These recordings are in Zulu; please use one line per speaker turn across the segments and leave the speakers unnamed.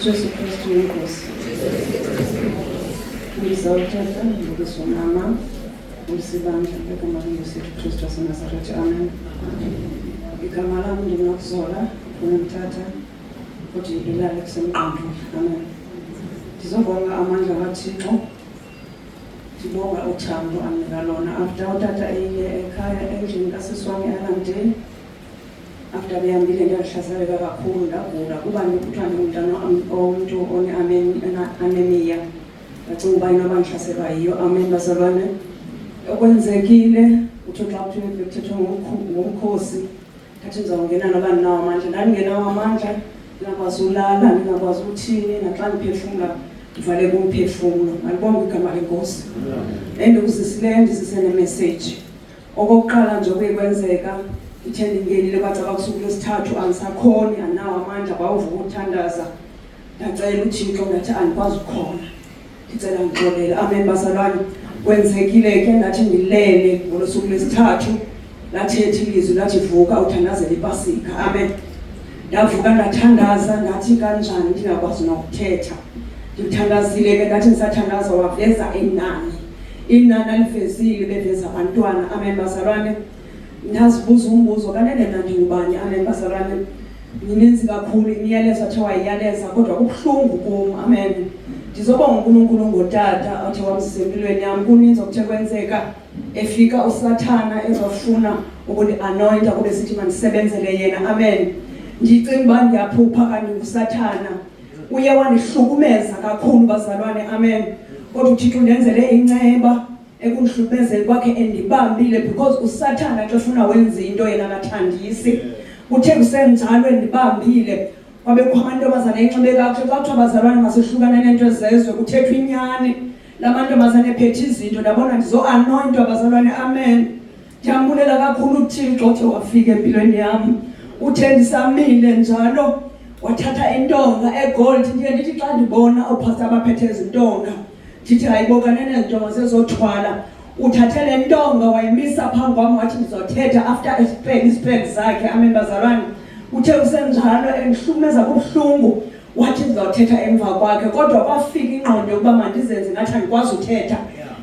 Jesu Kristu inkosi. Ngizawuthatha ngokusonama umsibandla egama lenkosi Kristu waseNazaretha. Amen. Igama lami ndinokuzola unomthatha futhi ilale kusemqondo. Amen. Ndizobonga amandla kaThixo. Ndibonga uthando anika lona after utata eye ekhaya endlini kasiswami eLondon. After behambile ndahlaseleka kakhulu ndagula kuba ndikuthiwa ndingumntana omuntu one-anemia. Ndacinga uba inoba ndihlaselwa yiyo. Amen bazalwane. Okwenzekile uthixo xa kuthethwe ngomkhosi ndathi ndizawungena noba ndinawo amandla. Ndandingenawo amandla, ndingakwazi ulala, ndingakwazi uthini, naxa ndiphefumla ndivaleke umphefumlo. Malibonge igama lenkosi. Endikuzisileyo ndizise nemessage. Okokuqala nje okuyekwenzeka ithe ndingenile kwacaba kusuku lwesithathu angisakhoni, andinawo amandla, kwawuvuka ukuthandaza. Ndacela uThixo ngathi andikwazi ukukhona, ndicela ngixolele. Amen bazalwane. Kwenzekile ke ndathi ngilele ngolwsuku lwesithathu lathetha ilizwi lathi vuka uthandazele iPasika. Amen. Ndavuka ndathandaza ndathi kanjani ndingakwazi nokuthetha. Ndithandazile ke ndathi ndisathandaza waveza inani alivezile beveza abantwana. Amen bazalwane. Ndazibuza umbuzo kanene ndingubani. Amen bazalwane. Nininzi kakhulu imiyalezo athe wayiyaleza kodwa kubuhlungu kum. Amen. Ndizobonga uNkulunkulu ngotata othe wamzisa empilweni yami. Kuninzi okuthe kwenzeka efika uSathana ezofuna ukundi-anointa kube sithi mandisebenzele yena. Amen. Ndicinga uba ndiyaphupha kanti nguSathana. Uye wandihlukumeza kakhulu bazalwane. Amen. Kodwa uThixo ndenzele inceba ekundihlukumezeni kwakhe endibambile because uSathana xa efuna wenza into yena akathandisi. Uthe kusenjalo endibambile kwabekho amantombazane enxibe kakuhle. Xa kuthiwa bazalwane masihlukane neento ezezwe kuthethwa inyani. La mantombazane ephethe izinto ndabona ndizo-anointwa bazalwane. Amen. Ndiyambulela kakhulu uThixo othe wafika empilweni yami. Uthe ndisamile njalo wathatha intonga egold. Ndiye ndithi xa ndibona oopastor abaphethe izintonga ndithi hayibo kanene zintonga zezothwala. Uthathe le ntonga wayimisa phambi kwam wathi ndizothetha after isipeli zakhe. Amen bazalwane. Uthe kusenjalo endihlukumeza kubuhlungu wathi ndizawuthetha emva kwakhe. Kodwa kwafika ingqondo yokuba mandizenze ngathi andikwazi uthetha.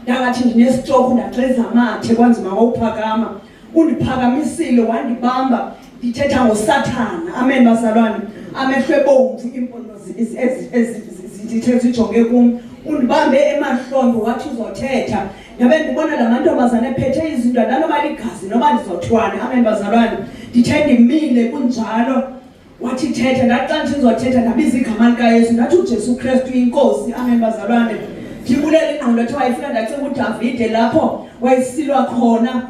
Ndangathi ndinestroke ndaxeza amathe kwanzima wawuphakama. Undiphakamisile wandibamba ndithetha ngoSathana. Amen bazalwane. Amehlo ebomvu iimpondo zithe zijonge kum. Undibambe emahlombe wathi uzothetha. Ndabe ndibona la mantombazane ephethe izinto ndanoba ligazi noba ndizothwane. Amen bazalwane. Ndithe ndimile kunjalo wathi thetha. Ndathi xa ndizothetha ndabiza igama likaYesu ndathi uJesu Kristu inkosi. Amen bazalwane. Ndibulela ingqondo ethi wayifika ndacinga uDavide lapho wayesilwa khona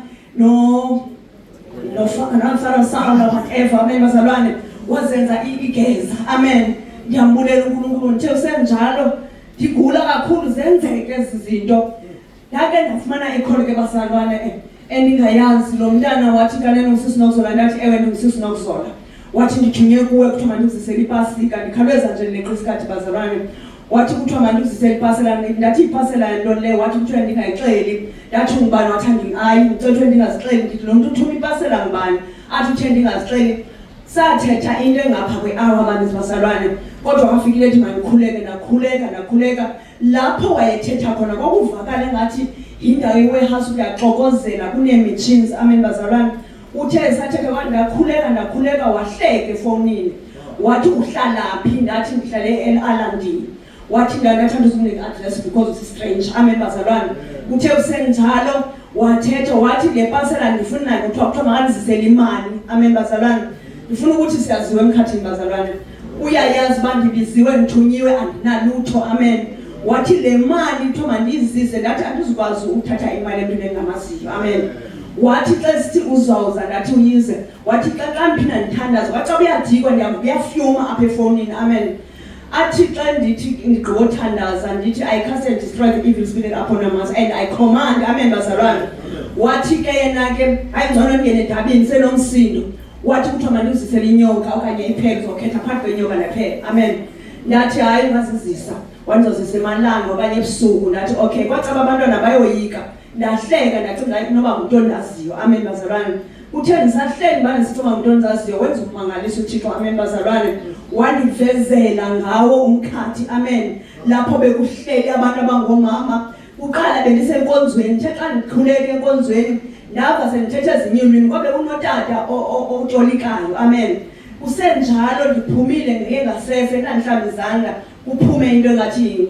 Saul whatever. Amen bazalwane. Wazenza igeza. Amen. Ndiyambulela uNkulunkulu. Ndithe usenjalo ndigula kakhulu zenzeke ezi zinto. Ndake ndafumana ikholo ke bazalwane endingayazi. Lo mntana wathi kanene usisi Nokuzola. Ndathi ewe ndingusisi Nokuzola. Wathi ndithunywe kuwe kuthiwa mandikuzisele iPasika. Ndikhalweza nje neqhisikhathi bazalwane. Wathi kuthiwa mandikuzisele iPasika. Ndathi iPasika yento le wathi kuthiwa ndingayixeli. Ndathi ungubani? Wathi hayi ngicethwe ndingazixeli. Ndithi lo mntu uthuma iPasika ngubani? Athi uthe ndingazixeli. Sathetha into engapha kwe-hour abaninzi bazalwane. Kodwa kwafikile ethi mandikhuleke. Ndakhuleka. Lapho wayethetha khona kwakuvakala engathi yindawo ye-warehouse kuyaxokozela kunee-machines. Amen bazalwane. Uthe esathetha kwathi ndakhuleka wahleka efowunini. Wathi uhlalaphi? Ndathi ndihlale eLondon. Wathi ndathanda ukunika address because it's strange. Amen bazalwane. Uthe usenjalo wathetha wathi le pasela ndifuna nayo kuthiwa makandizisele imali. Amen bazalwane. Ndifuna ukuthi siyaziwe emkhathini bazalwane. Uyayazi uba ndibiziwe ndithunyiwe andinalutho. Amen. Wathi le mali kuthiwa mandiyizise. Ndathi andizukwazi ukuthatha imali emntwini engamaziyo. Amen. Wathi xa sithi uzawuza ndathi uyize. Wathi xa ndiphinda ndithandaza wathi xa uyadikwa ndiyafyuma apha efowunini. Amen. Athi xa ndithi ndigqibothandaza ndithi I cast and destroy the evil spirit upon us and I command. Amen bazalwane. Wathi ke yena ke ayingcono ndingene edabini senomsindo. Wathi kuthiwa mandizisele inyoka okanye iphele zokhetha phakathi kwenyoka nephele. Amen. Ndathi hayi ngazizisa wandizozisa emalanga okanye ebusuku. Ndathi okay kwacaba abantwana bayoyika. Ndahleka ndacinga noba ngumntu ondaziyo. Amen bazalwane. uthe ndisahleli bani sithi uMntoni zaziyo wenza umangaliso uThixo amen bazalwane wanivezela ngawo umkhathi amen lapho bekuhleli abantu abangomama uqala bendisenkonzweni uthe xa ndiqhuleke enkonzweni ndava sengithethe ezinye ulwimi ngoba kunotata otolikayo amen usenjalo ndiphumile ngeke ngasefe enamhlanje izandla kuphume into engathi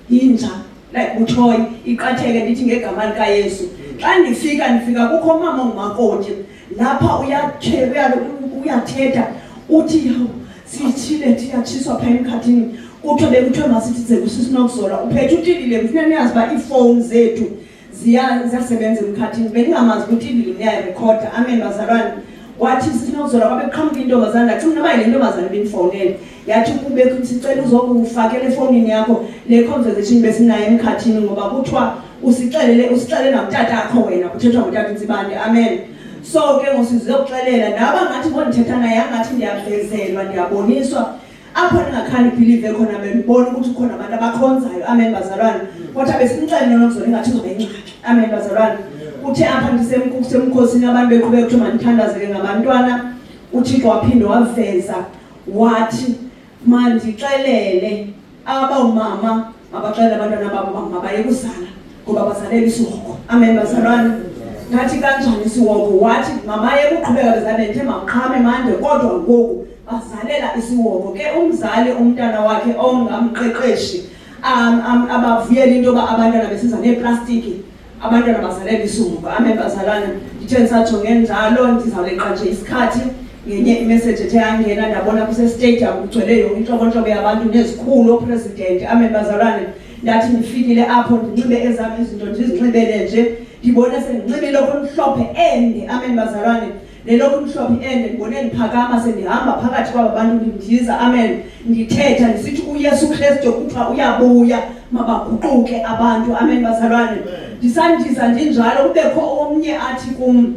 inja like uthoyi iqatheke ndithi ngegama lika Yesu xa ndifika kukho mama ongumakoti lapha uyathetha uthi sithile siyatshiswa pha emkhathini kuthiwe masithi kusisinokuzola uphethe utilile mfuna niyazi uba iifowuni zethu ziyasebenza emkhathini beningamazi ukuthi utilile niyayirekhoda amen bazalwane wathi sisinokuzola kwabe kuqhamuka intombazana ndacinga noba yile ntombazana benifowunele yathi kube sicela uzokufakela efowunini yakho le conversation besinayo emkhathini ngoba kuthiwa usixelele namtata akho wena kuthethwa ngutata uNtsibande amen so ke ngosizokuxelela naba ngathi ngondithetha naye angathi ndiyavezelwa ndiyaboniswa apho ningakhani believe khona benibona ukuthi khona abantu abakhonzayo amen bazalwane kodwa besimxelele nokuzona ngathi uzobencane amen bazalwane uthe apha ndisemkhosini abantu beqhubeka ukuthi mandithandazeke ngabantwana uThixo waphinde waveza wathi mandixelele abawumama abaxelela abantwana babo mabaye kuzala ngoba bazalela isiwoko amen bazalwane ngathi kanjani isiwoko wathi mama yekuqhubeka bezalele nje maqhame manje kodwa ngoku bazalela isiwoko ke umzali umntana wakhe ongamqeqeshi abavuyela into ba abantwana besiza neplastiki abantwana bazalela isiwoko amen bazalwane ndithe ngisatsho ngenjalo ndizawuleqa nje isikhathi ngenye imessage ethe yangena ndabona kuse stadium kugcwele yonke inhlobonhlobo yabantu nezikhulu opresident amen bazalwane ndathi ndifikile apho ndinxibe ezami izinto ndizinxibele nje ndibone sendinxibile lokho mhlophe ende amen bazalwane lelokho mhlophe ende ndibone ndiphakama sendihamba phakathi kwabantu ndimdiza amen ndithetha ndisithi uYesu Kristu kuthiwa uyabuya mabaguquke abantu amen bazalwane ndisandiza ndinjalo kubekho omnye athi kum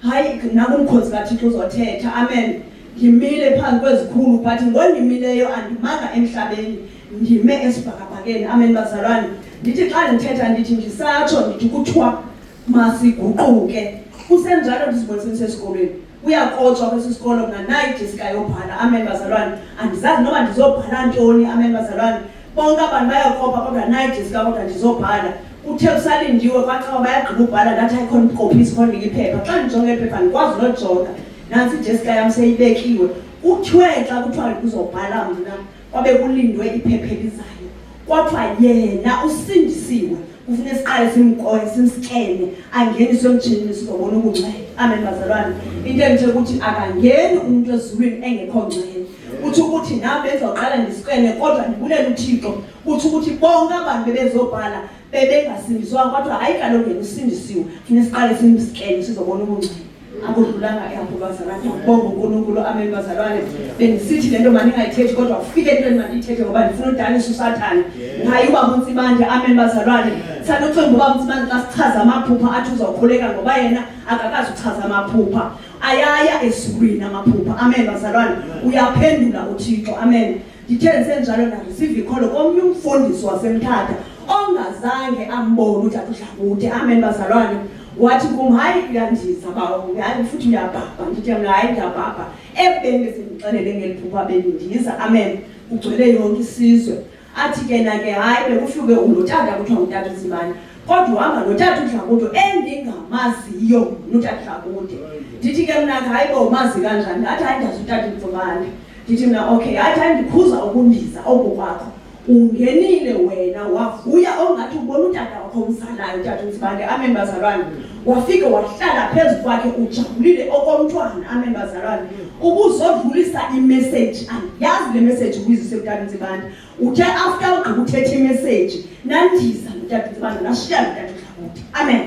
hayi nakumkhosi kaThixo uzothetha amen ngimile phansi kwezikhulu but ngondimileyo andimanga emhlabeni ndime esibhakabhakeni amen bazalwane ndithi xa ndithetha ndithi ndisatsho ndithi kuthiwa masiguquke kusenjalo ndisibonise sesikolweni uyaqotshwa kwesisikolo mna diska yobhala amen bazalwane andizazi noma ndizobhala ntoni amen bazalwane bonke abantu bayakopa kodwa diska kodwa ndizobhala uthe usalindiwe kwaxa bayagqiba ubhala ndathi ayikhona ukopisa khona iphepha xa ndijonge iphepha ndikwazi nojonga nansi diska yam seyibekiwe kuthiwe xa kuthiwa kuzobhala mna kwabe kulindwe iphepha elizayo kodwa yena usindisiwe kufuneka siqale simqoye simskene angeniswe emjinini sizobona ubungcwele amen bazalwane into enje ukuthi akangeni umuntu ezulwini engekho ngcwele uthi ukuthi nami bezawuqala ndisikene kodwa ndibulela uThixo uthi ukuthi bonke abantu bebezobhala bebengasindiswa kodwa hayi kaloku yena usindisiwe kufuneka siqale simskene sizobona ubungcwele akudlulanga yapho bazalwane ngibonga uNkulunkulu amen bazalwane bengisithi lento manje ingayithethi kodwa ufike into manje ithethe ngoba ndifuna udanisa uSathane hayi uba uNtsibande amen bazalwane sanokucemba uba uNtsibande xa sichaza amaphupha athi uzawukhuleka ngoba yena akakazi uchaza amaphupha ayaya esulwini amaphupha amen bazalwane uyaphendula uThixo amen ndithe senjalo na receive ikholo komnye umfundisi wasemthatha ongazange ambone uTata uDlakude amen bazalwane wathi kum hayi uyandiza bawo hayi futhi uyabhabha ndithi mna hayi ngiyabhabha ebenge sendixelele ngeliphupha bendiza amen ugcwele yonke isizwe athi ke na ke hayi bekufike uNotata kuthiwa uTata uNtsibande kodwa uhamba noTata uDlakude endingamaziyo noTata uDlakude ndithi ke mna hayi bo umazi kanjani ngathi hayi ndazi uTata uNtsibande ndithi mna okay hayi ndikhuza ukundiza okukwakho ungenile wena wavuya ongathi ubona uTata wakho umzalayo uTata uNtsibande amen bazalwane wafika wahlala phezulu kwakhe ujabulile okomntwana amen bazalwane ubuzodlulisa imessage andiyazi le message uyizise uTata uNtsibande uthe after ugqiba uthetha imessage nandiza uTata uNtsibande nashiya uTata uDlakude amen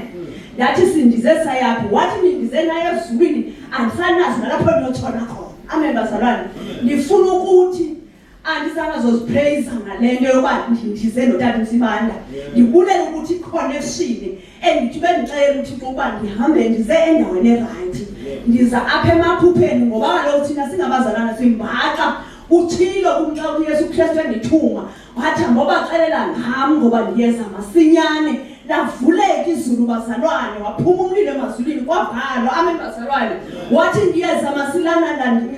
yathi sindize sayaphi wathi nindize naye ezulwini andisanazi nalapho ndinotshona khona amen bazalwane ndifuna ukuthi andisanazozipraise ngalento yoba ndize noTata uNtsibande ndibulela ukuthi connection endithi bendixela ukuthi ukuba ndihambe ndize endaweni right ndiza apha emaphupheni ngoba kaloku thina singabazalana simbaxa uthilo kumxa uYesu Kristu endithuma wathi ngoba xelela ngam ngoba ndiyeza masinyane
lavuleka izulu bazalwane, waphuma umlilo emazulwini kwavalwa, amen bazalwane. Wathi ngiyeza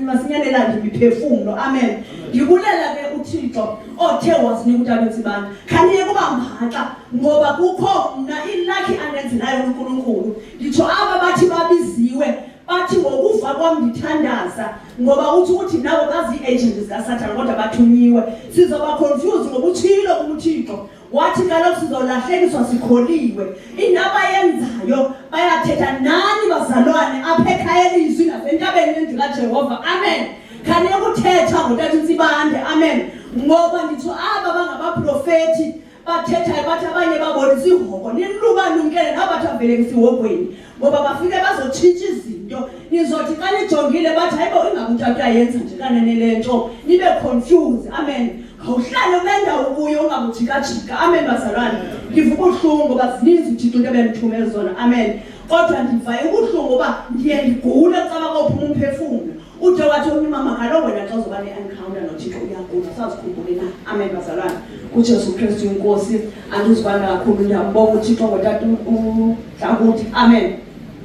masinyanelanda imiphefumulo, amen. Ngikulela ke uThixo othe wasinika uNtantozibani. Khaniye kuba mbaxa ngoba kukho mna ilakhi anenzelayo uNkulunkulu. Ngitsho aba bathi babiziwe bathi ngokuva kwami ngithandaza ngoba uthi nabo bazi agents kaSathane kodwa bathunyiwe. Sizoba confused ngokuthilo kuThixo. Wathi kaloku sizolahlekiswa sikholiwe. Indaba yenzayo bayathetha nani bazalwane apha ekhaya elizwi nasentabeni yendlu kaJehova, amen. Khaniye kuthetha ngoNtantozibani, amen. Ngoba ngitho aba bangabaprofeti bathethayo bathi abanye babonisa ihoko nilubalumkele nabathi avelekisa ihogweni ngoba bafike bazotshintsha izinto. Nizothi xa nijongile bathi hayibo ingabe uNtata uyayenza nje kanene lento nibe confused, amen. Awuhlale umendawo kuyo ungabujika-jika, amen bazalwane. Ngivuka ubuhlungu ngoba zininzi uThixo into ebendithumele zona, amen. Kodwa ndivaye ubuhlungu ngoba ndiye ndigule caba kophuma umphefumulo. Ude wathi umama kaloku wena xa uzoba ne-encounter noThixo uyagula, sazikhumbule na, amen bazalwane. uJesu Kristu inkosi andizibanda kakhulu ndiyambonga uThixo ngotata uDlakuthi, amen.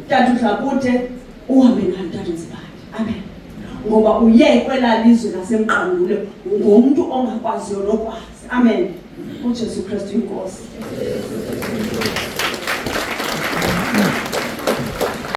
Tata uDlakuthi uhambe nayo Ntanto'zibani, amen. Ngoba uye kwela lizwe lasemqandule ngomuntu ongakwaziyo nokwazi, amen. uJesu Kristu inkosi.